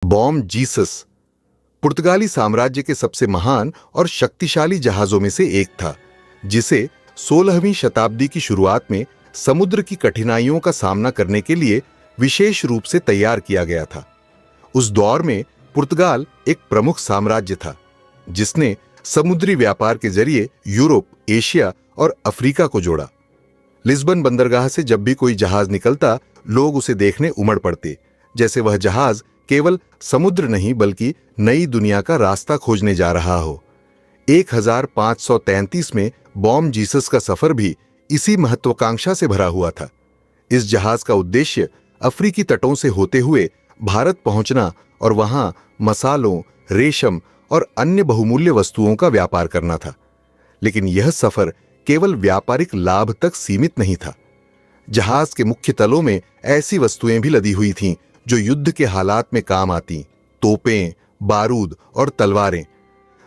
Bom Jesus पुर्तगाली साम्राज्य के सबसे महान और शक्तिशाली जहाजों में से एक था, जिसे 16वीं शताब्दी की शुरुआत में समुद्र की कठिनाइयों का सामना करने के लिए विशेष रूप से तैयार किया गया था। उस दौर में पुर्तगाल एक प्रमुख साम्राज्य था, जिसने समुद्री व्यापार के जरिए यूरोप, एशिया और अफ्रीका को जोड़ा। लिस्बन बंदरगाह से जब भी कोई जहाज निकलता, लोग उसे देखने उमड़ पड़ते, जैसे वह जहाज केवल समुद्र नहीं बल्कि नई दुनिया का रास्ता खोजने जा रहा हो। 1533 में बॉम जीसस का सफर भी इसी महत्वाकांक्षा से भरा हुआ था। इस जहाज का उद्देश्य अफ्रीकी तटों से होते हुए भारत पहुंचना और वहां मसालों, रेशम और अन्य बहुमूल्य वस्तुओं का व्यापार करना था। लेकिन यह सफर केवल व्यापारिक लाभ तक सीमित नहीं था। जहाज के मुख्य तलों में ऐसी वस्तुएं भी लदी हुई थीं जो युद्ध के हालात में काम आती, तोपें, बारूद और तलवारें।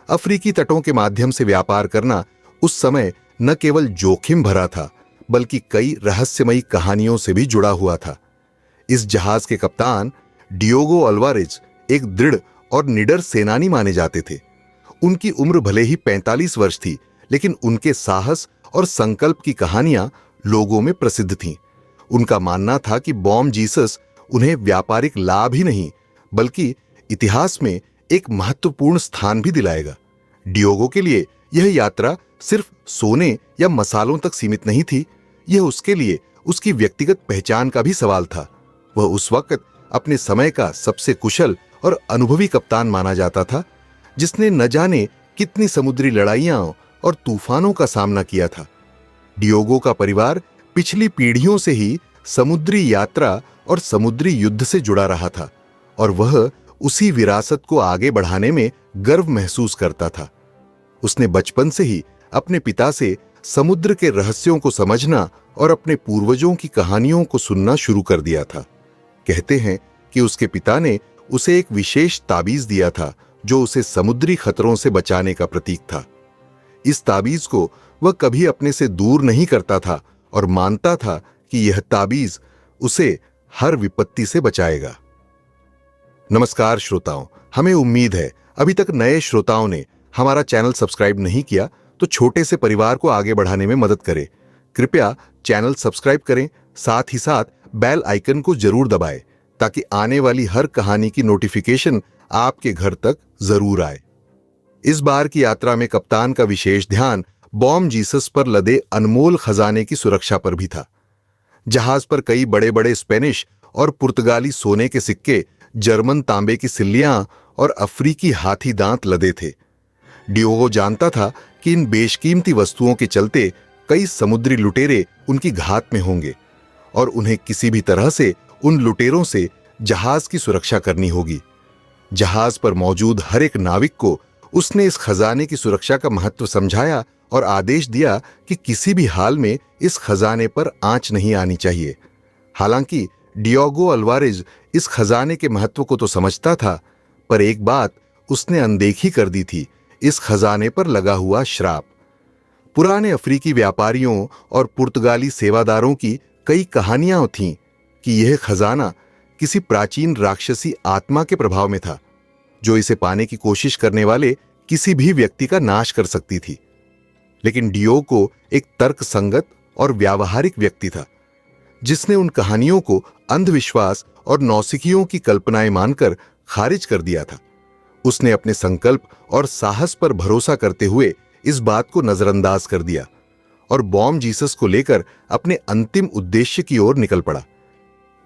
अफ्रीकी तटों के माध्यम से व्यापार करना उस समय न केवल जोखिम भरा था, बल्कि कई रहस्यमयी कहानियों से भी जुड़ा हुआ था। इस जहाज के कप्तान डियोगो अल्वारेज एक दृढ़ और निडर सेनानी माने जाते थे। उनकी उम्र भले ही 45 वर्ष थी, लेकिन उनके साहस और संकल्प की कहानियां लोगों में प्रसिद्ध थीं। उनका मानना था कि बॉम जीसस उन्हें व्यापारिक लाभ ही नहीं, बल्कि इतिहास में एक महत्वपूर्ण स्थान भी दिलाएगा। डियोगो के लिए यह यात्रा सिर्फ सोने या मसालों तक सीमित नहीं थी, यह उसके लिए उसकी व्यक्तिगत पहचान का भी सवाल था। वह उस वक्त अपने समय का सबसे कुशल और अनुभवी कप्तान माना जाता था, जिसने न जाने कितनी समुद्री लड़ाइयां और तूफानों का सामना किया था। डियोगो का परिवार पिछली पीढ़ियों से ही समुद्री यात्रा और समुद्री युद्ध से जुड़ा रहा था, और वह उसी विरासत को आगे बढ़ाने में गर्व महसूस करता था। उसने बचपन से ही अपने पिता से समुद्र के रहस्यों को समझना और अपने पूर्वजों की कहानियों को सुनना शुरू कर दिया था। कहते हैं कि उसके पिता ने उसे एक विशेष ताबीज दिया था, जो उसे समुद्री खतरों से बचाने का प्रतीक था। इस ताबीज को वह कभी अपने से दूर नहीं करता था और मानता था कि यह ताबीज उसे हर विपत्ति से बचाएगा। नमस्कार श्रोताओं, हमें उम्मीद है अभी तक नए श्रोताओं ने हमारा चैनल सब्सक्राइब नहीं किया तो छोटे से परिवार को आगे बढ़ाने में मदद करें। कृपया चैनल सब्सक्राइब करें, साथ ही साथ बेल आइकन को जरूर दबाएं ताकि आने वाली हर कहानी की नोटिफिकेशन आपके घर तक जरूर आए। इस बार की यात्रा में कप्तान का विशेष ध्यान बॉम जीसस पर लदे अनमोल खजाने की सुरक्षा पर भी था। जहाज पर कई बड़े बड़े स्पेनिश और पुर्तगाली सोने के सिक्के, जर्मन तांबे की सिल्लियां और अफ्रीकी हाथी दांत लदे थे। डियोगो जानता था कि इन बेशकीमती वस्तुओं के चलते कई समुद्री लुटेरे उनकी घात में होंगे और उन्हें किसी भी तरह से उन लुटेरों से जहाज की सुरक्षा करनी होगी। जहाज पर मौजूद हर एक नाविक को उसने इस खजाने की सुरक्षा का महत्व समझाया और आदेश दिया कि किसी भी हाल में इस खजाने पर आंच नहीं आनी चाहिए। हालांकि डियोगो अल्वारेज इस खजाने के महत्व को तो समझता था, पर एक बात उसने अनदेखी कर दी थी, इस खजाने पर लगा हुआ श्राप। पुराने अफ्रीकी व्यापारियों और पुर्तगाली सेवादारों की कई कहानियां थीं कि यह खजाना किसी प्राचीन राक्षसी आत्मा के प्रभाव में था, जो इसे पाने की कोशिश करने वाले किसी भी व्यक्ति का नाश कर सकती थी। लेकिन डियोगो एक तर्कसंगत और व्यावहारिक व्यक्ति था, जिसने उन कहानियों को अंधविश्वास और नौसिखियों की कल्पनाएं मानकर खारिज कर दिया था। उसने अपने संकल्प और साहस पर भरोसा करते हुए इस बात को नजरअंदाज कर दिया और बॉम जीसस को लेकर अपने अंतिम उद्देश्य की ओर निकल पड़ा।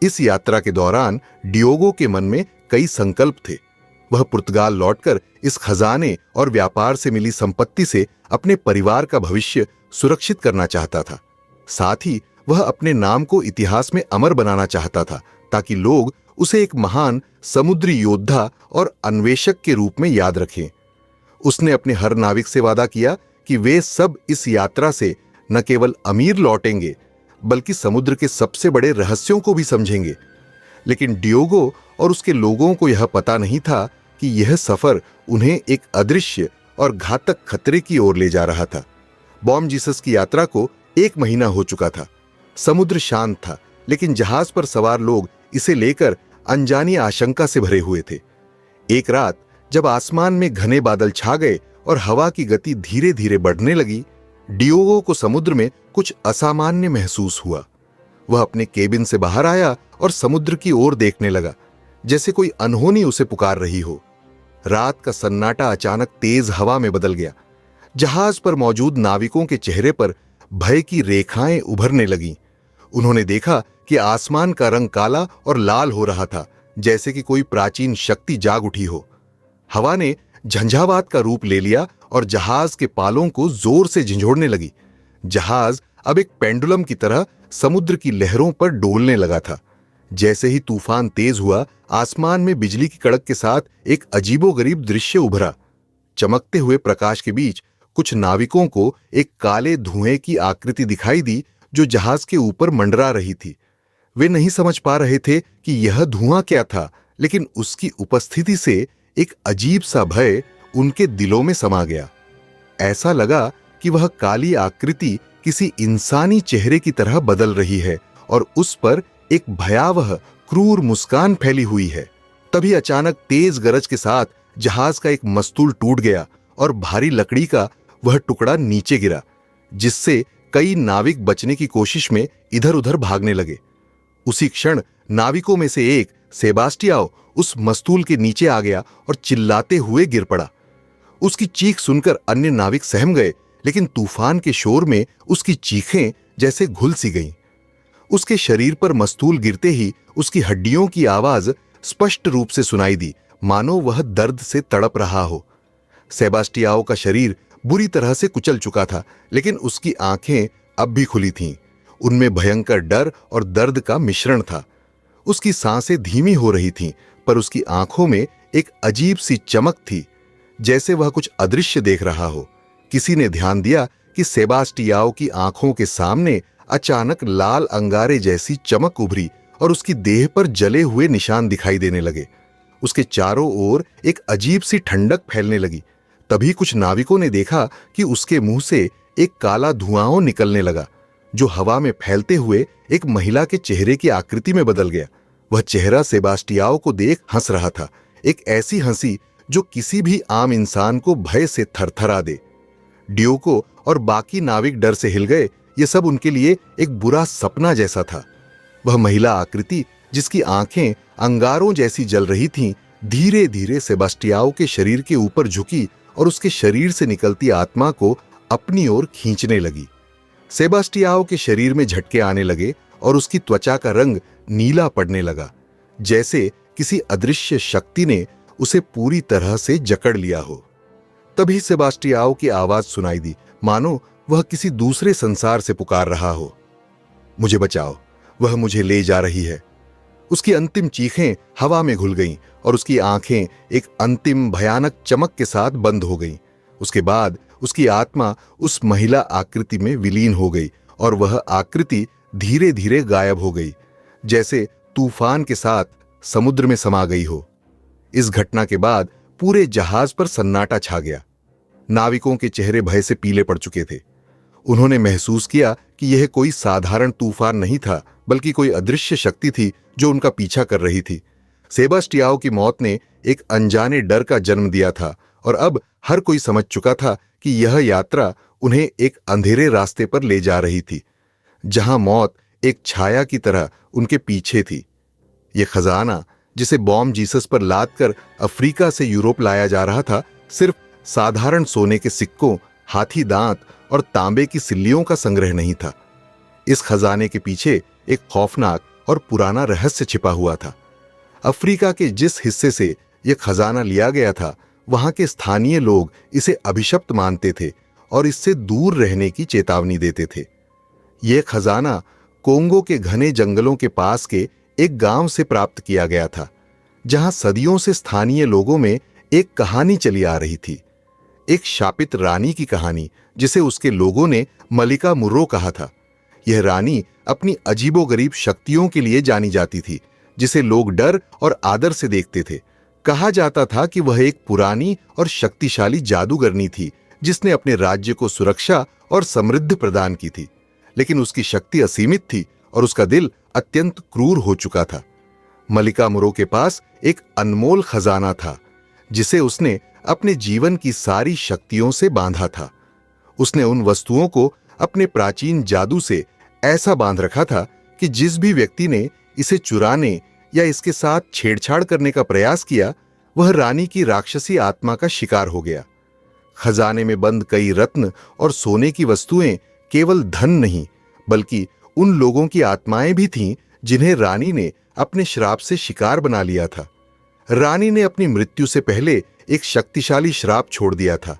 इस यात्रा के दौरान डियोगो के मन में कई संकल्प थे। वह पुर्तगाल लौटकर इस खजाने और व्यापार से मिली संपत्ति से अपने परिवार का भविष्य सुरक्षित करना चाहता था। साथ ही वह अपने नाम को इतिहास में अमर बनाना चाहता था, ताकि लोग उसे एक महान समुद्री योद्धा और अन्वेषक के रूप में याद रखें। उसने अपने हर नाविक से वादा किया कि वे सब इस यात्रा से न केवल अमीर लौटेंगे, बल्कि समुद्र के सबसे बड़े रहस्यों को भी समझेंगे। लेकिन डियोगो और उसके लोगों को यह पता नहीं था कि यह सफर उन्हें एक अदृश्य और घातक खतरे की ओर ले जा रहा था। बॉम जीसस की यात्रा को 1 महीना हो चुका था। समुद्र शांत था, लेकिन जहाज पर सवार लोग इसे लेकर अनजानी आशंका से भरे हुए थे। एक रात जब आसमान में घने बादल छा गए और हवा की गति धीरे धीरे बढ़ने लगी, डियोगो को समुद्र में कुछ असामान्य महसूस हुआ। वह अपने केबिन से बाहर आया और समुद्र की ओर देखने लगा, जैसे कोई अनहोनी उसे पुकार रही हो। रात का सन्नाटा अचानक तेज हवा में बदल गया। जहाज पर मौजूद नाविकों के चेहरे पर भय की रेखाएं उभरने लगीं। उन्होंने देखा कि आसमान का रंग काला और लाल हो रहा था, जैसे कि कोई प्राचीन शक्ति जाग उठी हो। हवा ने झंझावात का रूप ले लिया और जहाज के पालों को जोर से झंझोड़ने लगी। जहाज अब एक पेंडुलम की तरह समुद्र की लहरों पर डोलने लगा था। जैसे ही तूफान तेज हुआ, आसमान में बिजली की कड़क के साथ एक अजीबोगरीब दृश्य उभरा। चमकते हुए प्रकाश के बीच कुछ नाविकों को एक काले धुएं की आकृति दिखाई दी जो जहाज के ऊपर मंडरा रही थी। वे नहीं समझ पा रहे थे कि यह धुआं क्या था, लेकिन उसकी उपस्थिति से एक अजीब सा भय उनके दिलों में समा गया। ऐसा लगा कि वह काली आकृति किसी इंसानी चेहरे की तरह बदल रही है और उस पर एक भयावह क्रूर मुस्कान फैली हुई है। तभी अचानक तेज गरज के साथ जहाज का एक मस्तूल टूट गया और भारी लकड़ी का वह टुकड़ा नीचे गिरा, जिससे कई नाविक बचने की कोशिश में इधर उधर भागने लगे। उसी क्षण नाविकों में से एक सेबास्टियाओ उस मस्तूल के नीचे आ गया और चिल्लाते हुए गिर पड़ा। उसकी चीख सुनकर अन्य नाविक सहम गए, लेकिन तूफान के शोर में उसकी चीखें जैसे घुल सी गईं। उसके शरीर पर मस्तूल गिरते ही उसकी हड्डियों की आवाज स्पष्ट रूप से सुनाई दी, मानो वह दर्द से तड़प रहा हो। सेबास्टियाओ का शरीर बुरी तरह से कुचल चुका था, लेकिन उसकी आंखें अब भी खुली थीं। उनमें भयंकर डर और दर्द का मिश्रण था। उसकी सांसें धीमी हो रही थीं, पर उसकी आंखों में एक अजीब सी चमक थी, जैसे वह कुछ अदृश्य देख रहा हो। किसी ने ध्यान दिया कि सेबास्टियाओ की आंखों के सामने अचानक लाल अंगारे जैसी चमक उभरी और उसकी देह पर जले हुए निशान दिखाई देने लगे। उसके चारों ओर एक अजीब सी ठंडक फैलने लगी। तभी कुछ नाविकों ने देखा कि उसके मुंह से एक काला धुआं निकलने लगा, जो हवा में फैलते हुए एक महिला के चेहरे की आकृति में बदल गया। वह चेहरा सेबास्टियाओ को देख हंस रहा था, एक ऐसी हंसी जो किसी भी आम इंसान को भय से थरथरा दे। डियोगो और बाकी नाविक डर से हिल गए। यह सब उनके लिए एक बुरा सपना जैसा था। वह महिला आकृति, जिसकी आंखें अंगारों जैसी जल रही थीं, धीरे धीरे सेबास्टियाओ के शरीर के ऊपर झुकी और उसके शरीर से निकलती आत्मा को अपनी ओर खींचने लगी। सेबास्टियाओ के शरीर में झटके आने लगे और उसकी त्वचा का रंग नीला पड़ने लगा, जैसे किसी अदृश्य शक्ति ने उसे पूरी तरह से जकड़ लिया हो। तभी सेबास्टियाओ की आवाज सुनाई दी, मानो वह किसी दूसरे संसार से पुकार रहा हो। मुझे बचाओ, वह मुझे ले जा रही है। उसकी अंतिम चीखें हवा में घुल गईं और उसकी आंखें एक अंतिम भयानक चमक के साथ बंद हो गईं। उसके बाद उसकी आत्मा उस महिला आकृति में विलीन हो गई और वह आकृति धीरे धीरे गायब हो गई, जैसे तूफान के साथ समुद्र में समा गई हो। इस घटना के बाद पूरे जहाज पर सन्नाटा छा गया। नाविकों के चेहरे भय से पीले पड़ चुके थे। उन्होंने महसूस किया कि यह कोई साधारण तूफान नहीं था, बल्कि कोई अदृश्य शक्ति थी जो उनका पीछा कर रही थी। सेबास्टियाओ की मौत ने एक अनजाने डर का जन्म दिया था और अब हर कोई समझ चुका था कि यह यात्रा उन्हें एक अंधेरे रास्ते पर ले जा रही थी, जहां मौत एक छाया की तरह उनके पीछे थी। यह खजाना, जिसे बॉम जीसस पर लाद कर अफ्रीका से यूरोप लाया जा रहा था, सिर्फ साधारण सोने के सिक्कों, हाथी दांत और तांबे की सिल्लियों का संग्रह नहीं था। इस खजाने के पीछे एक खौफनाक और पुराना रहस्य छिपा हुआ था। अफ्रीका के जिस हिस्से से यह खजाना लिया गया था, वहां के स्थानीय लोग इसे अभिशप्त मानते थे और इससे दूर रहने की चेतावनी देते थे। यह खजाना कोंगो के घने जंगलों के पास के एक गांव से प्राप्त किया गया था, जहां सदियों से स्थानीय लोगों में एक कहानी चली आ रही थी, एक शापित रानी की कहानी, जिसे उसके लोगों ने मलिका मुर्रो कहा था। यह रानी अपनी अजीबोगरीब शक्तियों के लिए जानी जाती थी, जिसे लोग डर और आदर से देखते थे। कहा जाता था कि वह एक पुरानी और शक्तिशाली जादूगरनी थी, जिसने अपने राज्य को सुरक्षा और समृद्धि प्रदान की थी। लेकिन उसकी शक्ति असीमित थी और उसका दिल अत्यंत क्रूर हो चुका था। मलिका मुर्रो के पास एक अनमोल खजाना था, जिसे उसने अपने जीवन की सारी शक्तियों से बांधा था। उसने उन वस्तुओं को अपने प्राचीन जादू से ऐसा बांध रखा था कि जिस भी व्यक्ति ने इसे चुराने या इसके साथ छेड़छाड़ करने का प्रयास किया, वह रानी की राक्षसी आत्मा का शिकार हो गया। खजाने में बंद कई रत्न और सोने की वस्तुएं केवल धन नहीं, बल्कि उन लोगों की आत्माएं भी थीं जिन्हें रानी ने अपने श्राप से शिकार बना लिया था। रानी ने अपनी मृत्यु से पहले एक शक्तिशाली श्राप छोड़ दिया था।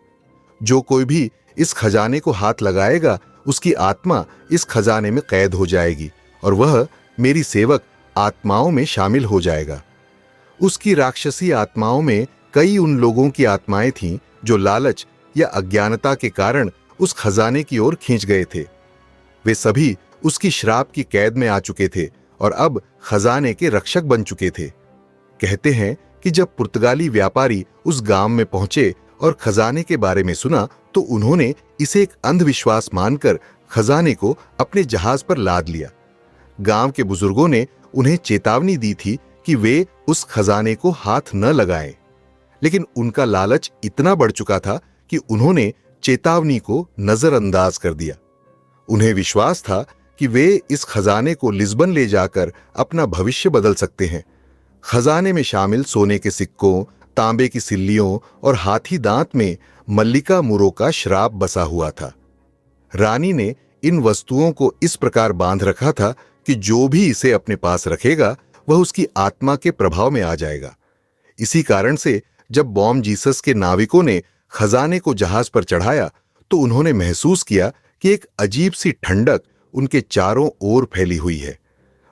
जो कोई भी इस खजाने को हाथ लगाएगा, उसकी आत्मा इस खजाने में कैद हो जाएगी और वह मेरी सेवक आत्माओं में शामिल हो जाएगा। उसकी राक्षसी आत्माओं में कई उन लोगों की आत्माएं थीं जो लालच या अज्ञानता के कारण उस खजाने की ओर खींच गए थे। वे सभी उसकी श्राप की कैद में आ चुके थे और अब खजाने के रक्षक बन चुके थे। कहते हैं कि जब पुर्तगाली व्यापारी उस गांव में पहुंचे और खजाने के बारे में सुना, तो उन्होंने इसे एक अंधविश्वास मानकर खजाने को अपने जहाज पर लाद लिया। गांव के बुजुर्गों ने उन्हें चेतावनी दी थी कि वे उस खजाने को हाथ न लगाएं, लेकिन उनका लालच इतना बढ़ चुका था कि उन्होंने चेतावनी को नजरअंदाज कर दिया। उन्हें विश्वास था कि वे इस खजाने को लिस्बन ले जाकर अपना भविष्य बदल सकते हैं। खजाने में शामिल सोने के सिक्कों, तांबे की सिल्लियों और हाथी दांत में मल्लिका मुरो का श्राप बसा हुआ था। रानी ने इन वस्तुओं को इस प्रकार बांध रखा था कि जो भी इसे अपने पास रखेगा, वह उसकी आत्मा के प्रभाव में आ जाएगा। इसी कारण से जब बॉम जीसस के नाविकों ने खजाने को जहाज पर चढ़ाया, तो उन्होंने महसूस किया कि एक अजीब सी ठंडक उनके चारों ओर फैली हुई है।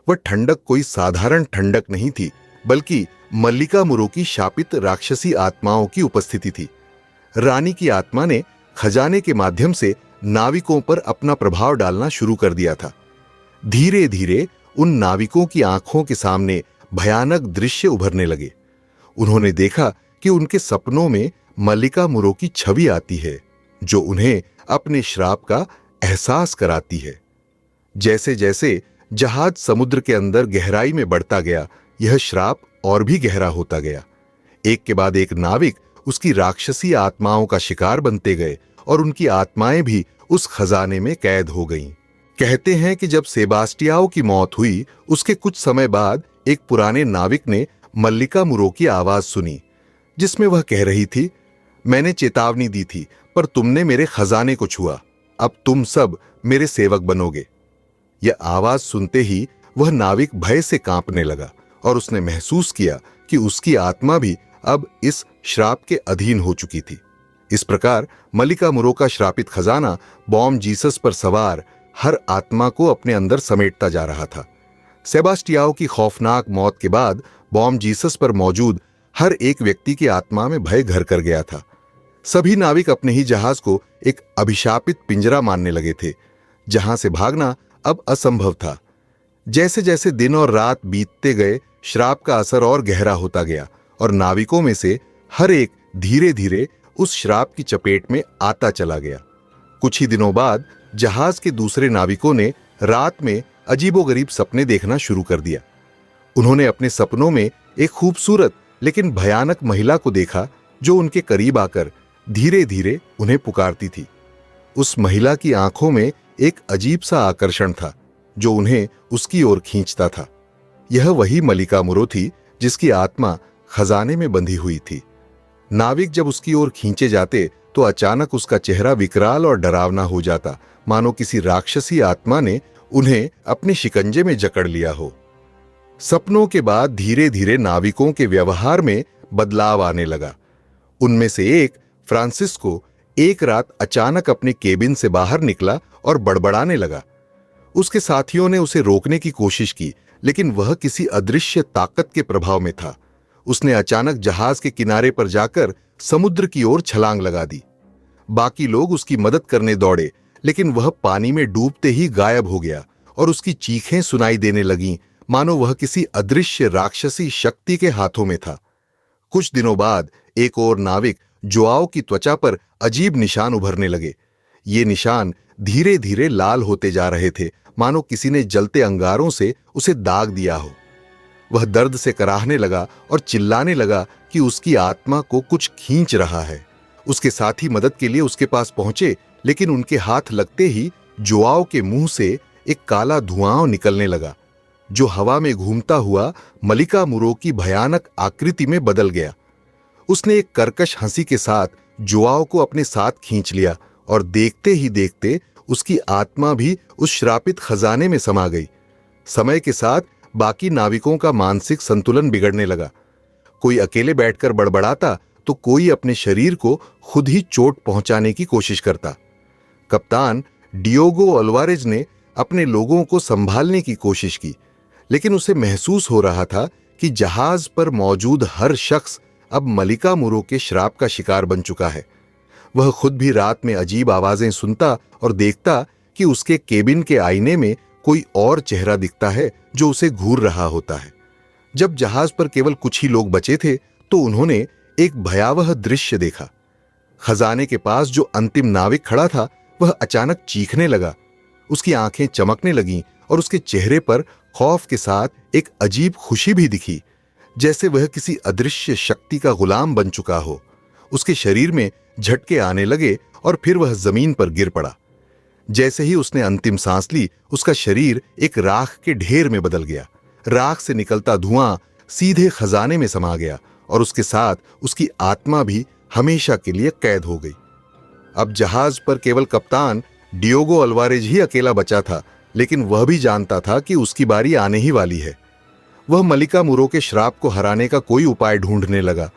वह ठंडक कोई साधारण ठंडक नहीं थी, बल्कि मल्लिका मुरो की शापित राक्षसी आत्माओं की उपस्थिति थी। रानी की आत्मा ने खजाने के माध्यम से नाविकों पर अपना प्रभाव डालना शुरू कर दिया था। धीरे धीरे उन नाविकों की आंखों के सामने भयानक दृश्य उभरने लगे। उन्होंने देखा कि उनके सपनों में मल्लिका मुरो की छवि आती है, जो उन्हें अपने श्राप का एहसास कराती है। जैसे जैसे जहाज समुद्र के अंदर गहराई में बढ़ता गया, यह श्राप और भी गहरा होता गया। एक के बाद एक नाविक उसकी राक्षसी आत्माओं का शिकार बनते गए और उनकी आत्माएं भी उस खजाने में कैद हो गईं। कहते हैं कि जब सेबास्टियाओ की मौत हुई, उसके कुछ समय बाद एक पुराने नाविक ने मल्लिका मुरो की आवाज सुनी, जिसमें वह कह रही थी, मैंने चेतावनी दी थी, पर तुमने मेरे खजाने को छुआ। अब तुम सब मेरे सेवक बनोगे। यह आवाज सुनते ही वह नाविक भय से कांपने लगा और उसने महसूस किया कि उसकी आत्मा भी अब इस श्राप के अधीन हो चुकी थी। इस प्रकार मल्लिका मुरो का श्रापित खजाना बॉम जीसस पर सवार हर आत्मा को अपने अंदर समेटता जा रहा था। सेबास्टियाओ की खौफनाक मौत के बाद बॉम जीसस पर मौजूद हर एक व्यक्ति की आत्मा में भय घर कर गया था। सभी नाविक अपने ही जहाज को एक अभिशापित पिंजरा मानने लगे थे, जहां से भागना अब असंभव था। जैसे जैसे दिन और रात बीतते गए, श्राप का असर और गहरा होता गया और नाविकों में से हर एक धीरे धीरे उस श्राप की चपेट में आता चला गया। कुछ ही दिनों बाद जहाज के दूसरे नाविकों ने रात में अजीबोगरीब सपने देखना शुरू कर दिया। उन्होंने अपने सपनों में एक खूबसूरत लेकिन भयानक महिला को देखा, जो उनके करीब आकर धीरे धीरे उन्हें पुकारती थी। उस महिला की आंखों में एक अजीब सा आकर्षण था, जो उन्हें उसकी ओर खींचता था। यह वही मल्लिका मुरो थी जिसकी आत्मा खजाने में बंधी हुई थी। नाविक जब उसकी ओर खींचे जाते तो अचानक उसका चेहरा विकराल और डरावना हो जाता, मानो किसी राक्षसी आत्मा ने उन्हें अपने शिकंजे में जकड़ लिया हो। सपनों के बाद धीरे धीरे नाविकों के व्यवहार में बदलाव आने लगा। उनमें से एक, फ्रांसिस्को, एक रात अचानक अपने केबिन से बाहर निकला और बड़बड़ाने लगा। उसके साथियों ने उसे रोकने की कोशिश की, लेकिन वह किसी अदृश्य ताकत के प्रभाव में था। उसने अचानक जहाज के किनारे पर जाकर समुद्र की ओर छलांग लगा दी। बाकी लोग उसकी मदद करने दौड़े, लेकिन वह पानी में डूबते ही गायब हो गया और उसकी चीखें सुनाई देने लगीं, मानो वह किसी अदृश्य राक्षसी शक्ति के हाथों में था। कुछ दिनों बाद एक और नाविक जोआओ की त्वचा पर अजीब निशान उभरने लगे। ये निशान धीरे धीरे लाल होते जा रहे थे, मानो किसी ने जलते अंगारों से उसे दाग दिया हो। वह दर्द से कराहने लगा और चिल्लाने लगा कि उसकी आत्मा को कुछ खींच रहा है। उसके साथी मदद के लिए उसके पास पहुंचे, लेकिन उनके हाथ लगते ही जोआओ के मुंह से एक काला धुआं निकलने लगा, जो हवा में घूमता हुआ मलिका मुरो की भयानक आकृति में बदल गया। उसने एक कर्कश हंसी के साथ जोआओ को अपने साथ खींच लिया और देखते ही देखते उसकी आत्मा भी उस श्रापित खजाने में समा गई। समय के साथ बाकी नाविकों का मानसिक संतुलन बिगड़ने लगा। कोई अकेले बैठकर बड़बड़ाता तो कोई अपने शरीर को खुद ही चोट पहुंचाने की कोशिश करता। कप्तान डियोगो अल्वारेज ने अपने लोगों को संभालने की कोशिश की, लेकिन उसे महसूस हो रहा था कि जहाज पर मौजूद हर शख्स अब मलिका मुरो के श्राप का शिकार बन चुका है। वह खुद भी रात में अजीब आवाजें सुनता और देखता कि उसके केबिन के आईने में कोई और चेहरा दिखता है जो उसे घूर रहा होता है। जब जहाज पर केवल कुछ ही लोग बचे थे तो उन्होंने एक भयावह दृश्य देखा। खजाने के पास जो अंतिम नाविक खड़ा था वह अचानक चीखने लगा। उसकी आंखें चमकने लगीं और उसके चेहरे पर खौफ के साथ एक अजीब खुशी भी दिखी, जैसे वह किसी अदृश्य शक्ति का गुलाम बन चुका हो। उसके शरीर में झटके आने लगे और फिर वह जमीन पर गिर पड़ा। जैसे ही उसने अंतिम सांस ली, उसका शरीर एक राख के ढेर में बदल गया। राख से निकलता धुआं सीधे खजाने में समा गया और उसके साथ उसकी आत्मा भी हमेशा के लिए कैद हो गई। अब जहाज पर केवल कप्तान डियोगो अल्वारेज ही अकेला बचा था, लेकिन वह भी जानता था कि उसकी बारी आने ही वाली है। वह मलिका मुरो के श्राप को हराने का कोई उपाय ढूंढने लगा,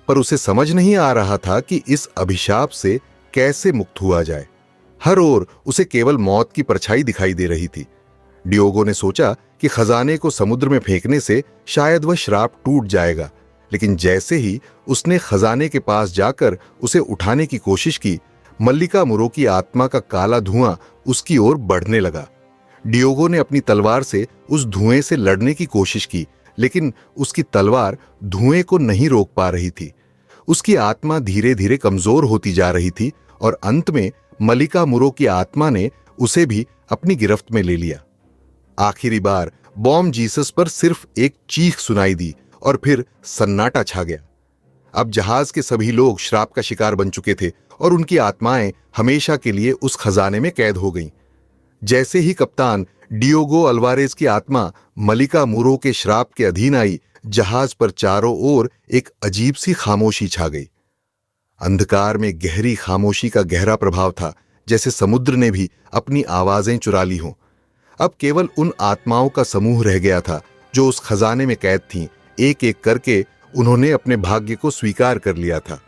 पर उसे समझ नहीं आ रहा था कि इस अभिशाप से कैसे मुक्त हुआ जाए। हर ओर उसे केवल मौत की परछाई दिखाई दे रही थी। डियोगो ने सोचा कि खजाने को समुद्र में फेंकने से शायद वह श्राप टूट जाएगा, लेकिन जैसे ही उसने खजाने के पास जाकर उसे उठाने की कोशिश की, मल्लिका मुरो की आत्मा का काला धुआं उसकी ओर बढ़ने लगा। डियोगो ने अपनी तलवार से उस धुएं से लड़ने की कोशिश की, लेकिन उसकी तलवार धुएं को नहीं रोक पा रही थी। उसकी आत्मा धीरे धीरे कमजोर होती जा रही थी और अंत में मलिका मुरो की आत्मा ने उसे भी अपनी गिरफ्त में ले लिया। आखिरी बार बॉम जीसस पर सिर्फ एक चीख सुनाई दी और फिर सन्नाटा छा गया। अब जहाज के सभी लोग श्राप का शिकार बन चुके थे और उनकी आत्माएं हमेशा के लिए उस खजाने में कैद हो गईं। जैसे ही कप्तान डियोगो अल्वारेज की आत्मा मलिका मुरो के श्राप के अधीन आई, जहाज पर चारों ओर एक अजीब सी खामोशी छा गई। अंधकार में गहरी खामोशी का गहरा प्रभाव था, जैसे समुद्र ने भी अपनी आवाजें चुरा ली हों। अब केवल उन आत्माओं का समूह रह गया था जो उस खजाने में कैद थीं। एक एक करके उन्होंने अपने भाग्य को स्वीकार कर लिया था।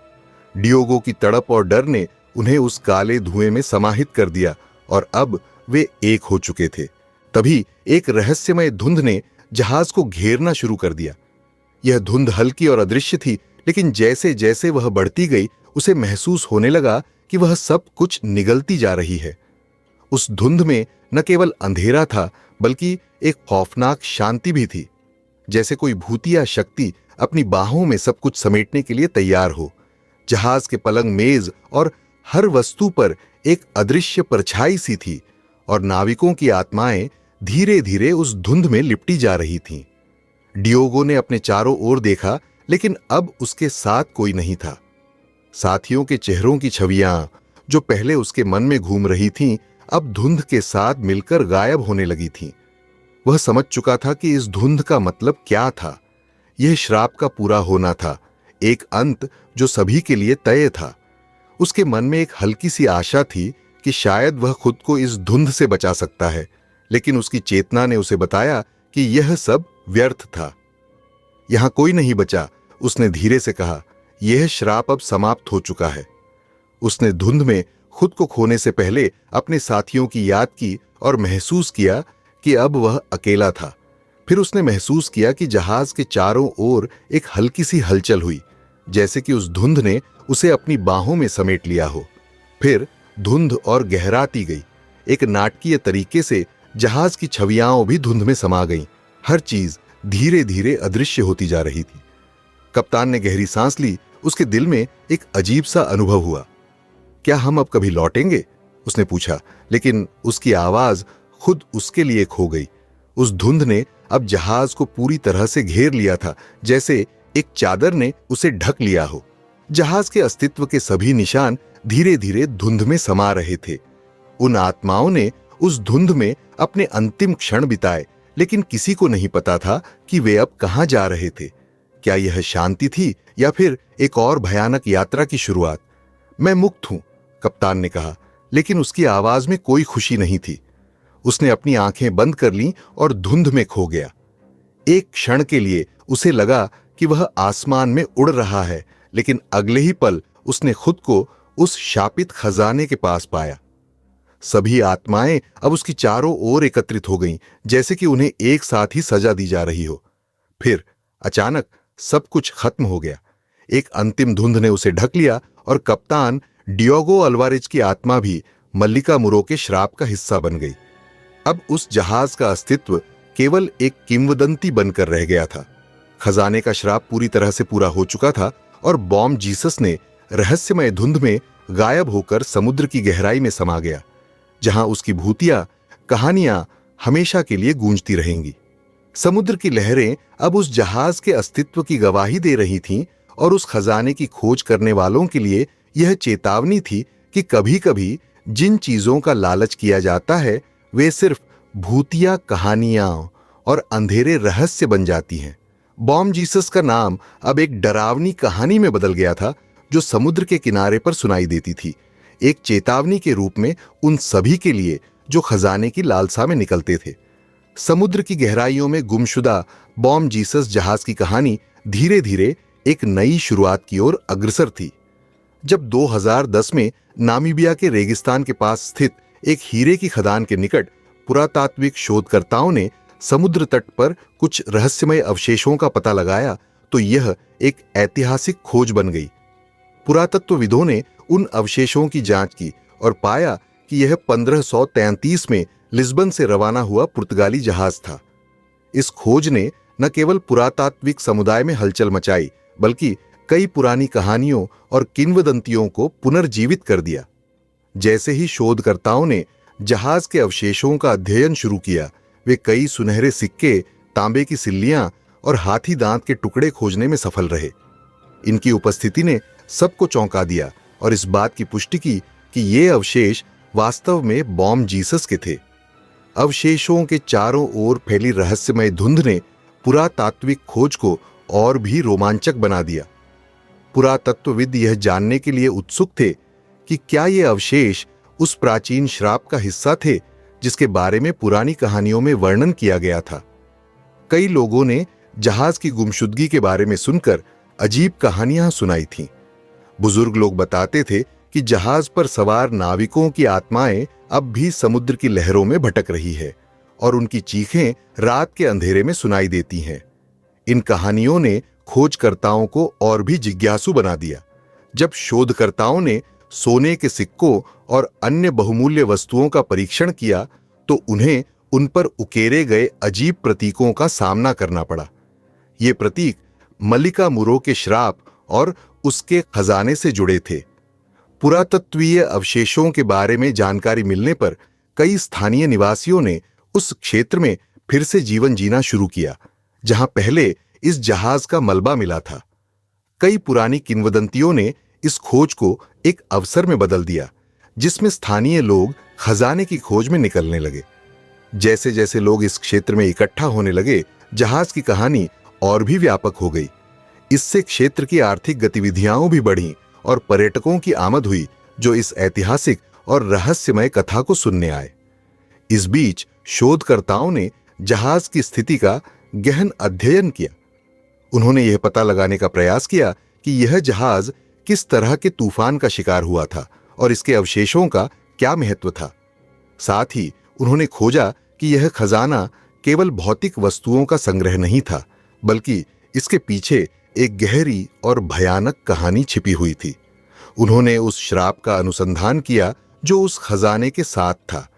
डियोगो की तड़प और डर ने उन्हें उस काले धुएं में समाहित कर दिया और अब वे एक हो चुके थे। तभी एक रहस्यमय धुंध ने जहाज को घेरना शुरू कर दिया। यह धुंध हल्की और अदृश्य थी, लेकिन जैसे जैसे वह बढ़ती गई उसे महसूस होने लगा कि वह सब कुछ निगलती जा रही है। उस धुंध में न केवल अंधेरा था, बल्कि एक खौफनाक शांति भी थी, जैसे कोई भूतिया शक्ति अपनी बाहों में सब कुछ समेटने के लिए तैयार हो। जहाज के पलंग, मेज और हर वस्तु पर एक अदृश्य परछाई सी थी और नाविकों की आत्माएं धीरे धीरे उस धुंध में लिपटी जा रही थीं। डियोगो ने अपने चारों ओर देखा, लेकिन अब उसके साथ कोई नहीं था। साथियों के चेहरों की छवियां जो पहले उसके मन में घूम रही थीं, अब धुंध के साथ मिलकर गायब होने लगी थीं। वह समझ चुका था कि इस धुंध का मतलब क्या था। यह श्राप का पूरा होना था, एक अंत जो सभी के लिए तय था। उसके मन में एक हल्की सी आशा थी कि शायद वह खुद को इस धुंध से बचा सकता है, लेकिन उसकी चेतना ने उसे बताया कि यह सब व्यर्थ था। यहां कोई नहीं बचा, उसने धीरे से कहा। यह श्राप अब समाप्त हो चुका है। उसने धुंध में खुद को खोने से पहले अपने साथियों की याद की और महसूस किया कि अब वह अकेला था। फिर उसने महसूस किया कि जहाज के चारों ओर एक हल्की सी हलचल हुई, जैसे कि उस धुंध ने उसे अपनी बाहों में समेट लिया हो। फिर धुंध और गहराती गई। एक नाटकीय तरीके से जहाज की छवियां भी धुंध में समा गईं। हर चीज धीरे धीरे अदृश्य होती जा रही थी। कप्तान ने गहरी सांस ली। उसके दिल में एक अजीब सा अनुभव हुआ। क्या हम अब कभी लौटेंगे? उसने पूछा, लेकिन उसकी आवाज खुद उसके लिए खो गई। उस धुंध ने अब जहाज को पूरी तरह से घेर लिया था, जैसे एक चादर ने उसे ढक लिया हो। जहाज के अस्तित्व के सभी निशान धीरे धीरे धुंध में समा रहे थे। उन आत्माओं ने उस धुंध में अपने अंतिम क्षण बिताए, लेकिन किसी को नहीं पता था कि वे अब कहां जा रहे थे। क्या यह शांति थी या फिर एक और भयानक यात्रा की शुरुआत? मैं मुक्त हूं, कप्तान ने कहा, लेकिन उसकी आवाज में कोई खुशी नहीं थी। उसने अपनी आंखें बंद कर लीं और धुंध में खो गया। एक क्षण के लिए उसे लगा कि वह आसमान में उड़ रहा है, लेकिन अगले ही पल उसने खुद को उस शापित खजाने के पास पाया। सभी आत्माएं अब उसकी चारों ओर एकत्रित हो गईं, जैसे कि उन्हें एक साथ ही सजा दी जा रही हो। फिर अचानक सब कुछ खत्म हो गया। एक अंतिम धुंध ने उसे ढक लिया और कप्तान डियोगो अल्वारेज की आत्मा भी मल्लिका मुरो के श्राप का हिस्सा बन गई। अब उस जहाज का अस्तित्व केवल एक किंवदंती बनकर रह गया था। खजाने का श्राप पूरी तरह से पूरा हो चुका था और बॉम्ब जीसस ने रहस्यमय धुंध में गायब होकर समुद्र की गहराई में समा गया, जहां उसकी भूतिया कहानियां हमेशा के लिए गूंजती रहेंगी। समुद्र की लहरें अब उस जहाज के अस्तित्व की गवाही दे रही थीं और उस खजाने की खोज करने वालों के लिए यह चेतावनी थी कि कभी-कभी जिन चीजों का लालच किया जाता है वे सिर्फ भूतिया कहानियां और अंधेरे रहस्य बन जाती हैं। बॉम्ब जीसस का नाम अब एक डरावनी कहानी में बदल गया था, जो समुद्र के किनारे पर सुनाई देती थी, एक चेतावनी के रूप में उन सभी के लिए जो खजाने की लालसा में निकलते थे। समुद्र की गहराइयों में गुमशुदा बॉम्ब जीसस जहाज की कहानी धीरे धीरे एक नई शुरुआत की ओर अग्रसर थी। जब 2010 में नामीबिया के रेगिस्तान के पास स्थित एक हीरे की खदान के निकट पुरातात्विक शोधकर्ताओं ने समुद्र तट पर कुछ रहस्यमय अवशेषों का पता लगाया, तो यह एक ऐतिहासिक खोज बन गई। पुरातत्वविदों ने उन अवशेषों की जांच की और पाया कि यह 1533 में लिस्बन से रवाना हुआ पुर्तगाली जहाज था। इस खोज ने न केवल पुरातात्विक समुदाय में हलचल मचाई, बल्कि कई पुरानी कहानियों और किंवदंतियों को पुनर्जीवित कर दिया। जैसे ही शोधकर्ताओं ने जहाज के अवशेषों का अध्ययन शुरू किया, वे कई सुनहरे सिक्के, तांबे की सिल्लियां और हाथी दांत के टुकड़े खोजने में सफल रहे। इनकी उपस्थिति ने सबको चौंका दिया और इस बात की पुष्टि की कि ये अवशेष वास्तव में बॉम्ब जीसस के थे। अवशेषों के चारों ओर फैली रहस्यमय धुंध ने पुरातात्विक खोज को और भी रोमांचक बना दिया। पुरातत्वविद यह जानने के लिए उत्सुक थे कि क्या ये अवशेष उस प्राचीन श्राप का हिस्सा थे जिसके बारे में पुरानी कहानियों में वर्णन किया गया था। कई लोगों ने जहाज की गुमशुदगी के बारे में सुनकर अजीब कहानियां सुनाई थीं। बुजुर्ग लोग बताते थे कि जहाज पर सवार नाविकों की आत्माएं अब भी समुद्र की लहरों में भटक रही है और उनकी चीखें रात के अंधेरे में सुनाई देती हैं। इन कहानियों ने खोजकर्ताओं को और भी जिज्ञासु बना दिया। जब शोधकर्ताओं ने सोने के सिक्कों और अन्य बहुमूल्य वस्तुओं का परीक्षण किया, तो उन्हें उन पर उकेरे गए अजीब प्रतीकों का सामना करना पड़ा। ये प्रतीक मल्लिका मुरो के श्राप और उसके खजाने से जुड़े थे। पुरातत्वीय अवशेषों के बारे में जानकारी मिलने पर कई स्थानीय निवासियों ने उस क्षेत्र में फिर से जीवन जीना शुरू किया, जहां पहले इस जहाज का मलबा मिला था। कई पुरानी किंवदंतियों ने इस खोज को एक अवसर में बदल दिया, जिसमें स्थानीय लोग खजाने की खोज में निकलने लगे। जैसे जैसे लोग इस क्षेत्र में इकट्ठा होने लगे, जहाज की कहानी और भी व्यापक हो गई। इससे क्षेत्र की आर्थिक गतिविधियां भी बढ़ीं और पर्यटकों की आमद हुई, जो इस ऐतिहासिक और रहस्यमय कथा को सुनने आए। इस बीच शोधकर्ताओं ने जहाज की स्थिति का गहन अध्ययन किया। उन्होंने यह पता लगाने का प्रयास किया कि यह जहाज किस तरह के तूफान का शिकार हुआ था और इसके अवशेषों का क्या महत्व था। साथ ही उन्होंने खोजा कि यह खजाना केवल भौतिक वस्तुओं का संग्रह नहीं था, बल्कि इसके पीछे एक गहरी और भयानक कहानी छिपी हुई थी। उन्होंने उस श्राप का अनुसंधान किया जो उस खजाने के साथ था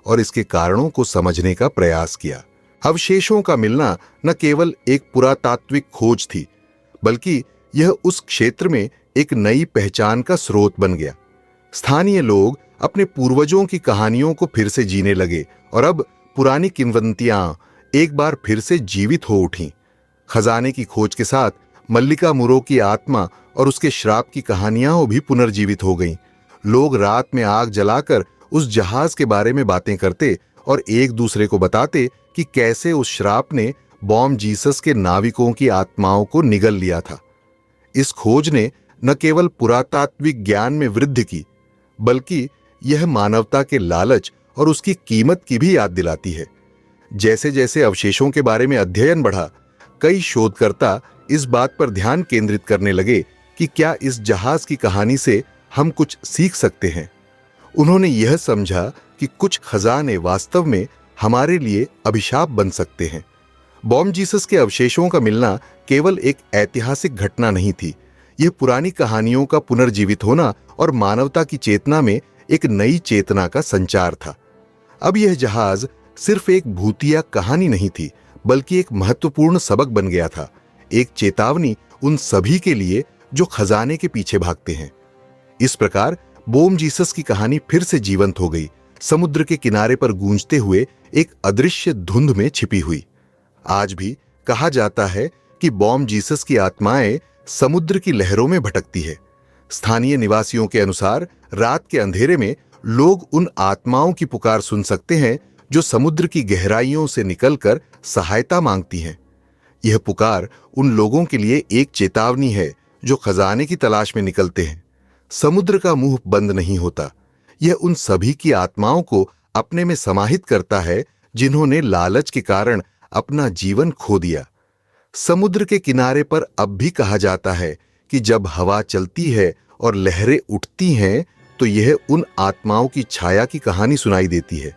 और इसके कारणों को समझने का प्रयास किया। अवशेषों का मिलना न केवल एक पुरातात्विक खोज थी, बल्कि यह उस क्षेत्र में एक नई पहचान का स्रोत बन गया। स्थानीय लोग अपने पूर्वजों की कहानियों को फिर से जीने लगे और अब पुरानी किंवदंतियां एक बार फिर से जीवित हो उठी। खजाने की खोज के साथ मल्लिका मुरो की आत्मा और उसके श्राप की कहानियां भी पुनर्जीवित हो गईं। लोग रात में आग जलाकर उस जहाज के बारे में बातें करते और एक दूसरे को बताते कि कैसे उस श्राप ने बॉम जीसस के नाविकों की आत्माओं को निगल लिया था। इस खोज ने न केवल पुरातात्विक ज्ञान में वृद्धि की, बल्कि यह मानवता के लालच और उसकी कीमत की भी याद दिलाती है। जैसे जैसे अवशेषों के बारे में अध्ययन बढ़ा, कई शोधकर्ता इस बात पर ध्यान केंद्रित करने लगे कि क्या इस जहाज की कहानी से हम कुछ सीख सकते हैं। उन्होंने यह समझा कि कुछ खजाने वास्तव में हमारे लिए अभिशाप बन सकते हैं। बॉम जीसस के अवशेषों का मिलना केवल एक ऐतिहासिक घटना नहीं थी, यह पुरानी कहानियों का पुनर्जीवित होना और मानवता की चेतना में एक नई चेतना का संचार था। अब यह जहाज सिर्फ एक भूतिया कहानी नहीं थी, बल्कि एक महत्वपूर्ण सबक बन गया था, एक चेतावनी उन सभी के लिए जो खजाने के पीछे भागते हैं। इस प्रकार बॉम जीसस की कहानी फिर से जीवंत हो गई, समुद्र के किनारे पर गूंजते हुए एक अदृश्य धुंध में छिपी हुई। आज भी कहा जाता है कि बॉम जीसस की आत्माएं समुद्र की लहरों में भटकती है। स्थानीय निवासियों के अनुसार रात के अंधेरे में लोग उन आत्माओं की पुकार सुन सकते हैं जो समुद्र की गहराइयों से निकलकर सहायता मांगती हैं। यह पुकार उन लोगों के लिए एक चेतावनी है जो खजाने की तलाश में निकलते हैं। समुद्र का मुंह बंद नहीं होता, यह उन सभी की आत्माओं को अपने में समाहित करता है जिन्होंने लालच के कारण अपना जीवन खो दिया। समुद्र के किनारे पर अब भी कहा जाता है कि जब हवा चलती है और लहरें उठती हैं तो यह उन आत्माओं की छाया की कहानी सुनाई देती है।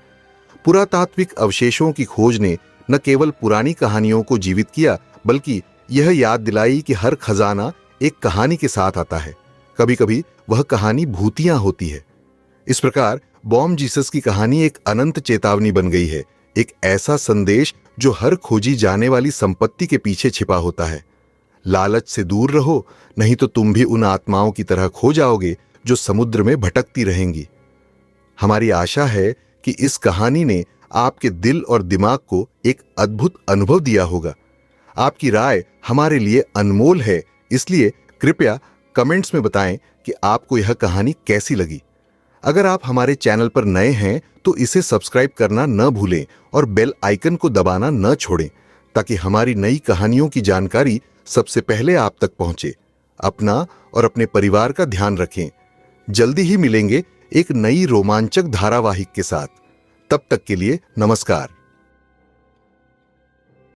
पुरातात्विक अवशेषों की खोज ने न केवल पुरानी कहानियों को जीवित किया, बल्कि यह याद दिलाई कि हर खजाना एक कहानी के साथ आता है। कभी कभी वह कहानी भूतियां होती है। इस प्रकार बॉम जीसस की कहानी एक अनंत चेतावनी बन गई है, एक ऐसा संदेश जो हर खोजी जाने वाली संपत्ति के पीछे छिपा होता है। लालच से दूर रहो, नहीं तो तुम भी उन आत्माओं की तरह खो जाओगे जो समुद्र में भटकती रहेंगी। हमारी आशा है कि इस कहानी ने आपके दिल और दिमाग को एक अद्भुत अनुभव दिया होगा। आपकी राय हमारे लिए अनमोल है, इसलिए कृपया कमेंट्स में बताएं कि आपको यह कहानी कैसी लगी। अगर आप हमारे चैनल पर नए हैं तो इसे सब्सक्राइब करना न भूलें और बेल आइकन को दबाना न छोड़ें, ताकि हमारी नई कहानियों की जानकारी सबसे पहले आप तक पहुंचे। अपना और अपने परिवार का ध्यान रखें। जल्दी ही मिलेंगे एक नई रोमांचक धारावाहिक के साथ। तब तक के लिए नमस्कार।